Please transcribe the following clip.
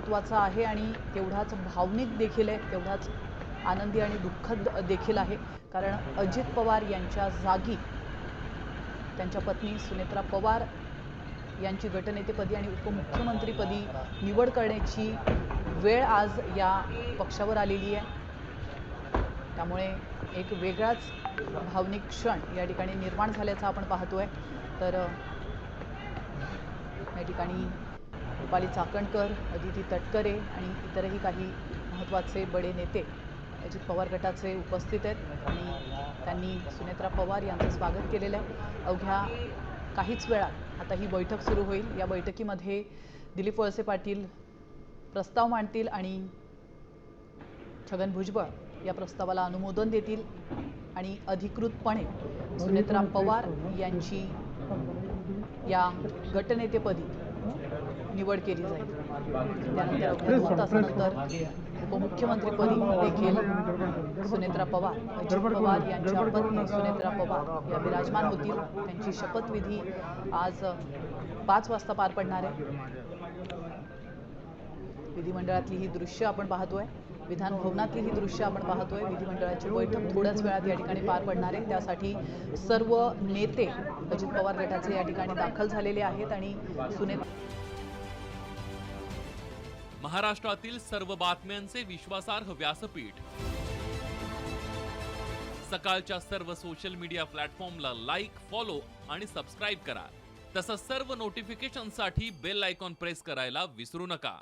महत्त्वाचा आहे आणि तेवढाच भावनिक देखील आहे, तेवढाच आनंदी आणि दुःखद देखील आहे. कारण अजित पवार यांच्या जागी त्यांच्या पत्नी सुनेत्रा पवार यांची गटनेतेपदी आणि उपमुख्यमंत्रीपदी निवड करण्याची वेळ आज या पक्षावर आलेली आहे। त्यामुळे एक वेगळाच भावनिक क्षण या ठिकाणी निर्माण झाल्याचं आपण पाहतोय। तर या ठिकाणी रुपाली चाकणकर, अदिती तटकरे आणि इतरही काही महत्त्वाचे बडे नेते अजित पवार गटाचे उपस्थित आहेत आणि त्यांनी सुनेत्रा पवार यांचं स्वागत केलेलं आहे। अवघ्या काहीच वेळात आता ही बैठक सुरू होईल। या बैठकीमध्ये दिलीप वळसे पाटील प्रस्ताव मांडतील आणि छगन भुजबळ या प्रस्तावाला अनुमोदन देतील आणि अधिकृतपणे सुनेत्रा पवार यांची या गटनेतेपदी निवड केली जाईल। त्यानंतर अवघ्या 2 तासानंतर उपमुख्यमंत्रीपदी देखील सुनेत्रा पवार, अजित पवार यांच्या पत्नी सुनेत्रा पवार या विराजमान होतील। त्यांची शपथविधी आज 5 वाजता पार पडणार आहे। विधिमंडळातली ही दृश्य आपण पाहतोय, विधान भवनातली ही दृश्य आपण पाहतोय। विधिमंडळाची बैठक थोड्याच वेळात या ठिकाणी पार पडणार आहे। त्यासाठी सर्व नेते अजित पवार गटाचे या ठिकाणी दाखल झालेले आहेत आणि महाराष्ट्रातील सर्व बातम्यांचे विश्वासार्ह व्यासपीठ, सकाळच्या सर्व सोशल मीडिया प्लॅटफॉर्मला लाईक, फॉलो आणि सबस्क्राईब करा। तसंच सर्व नोटिफिकेशनसाठी बेल आयकॉन प्रेस करायला विसरू नका।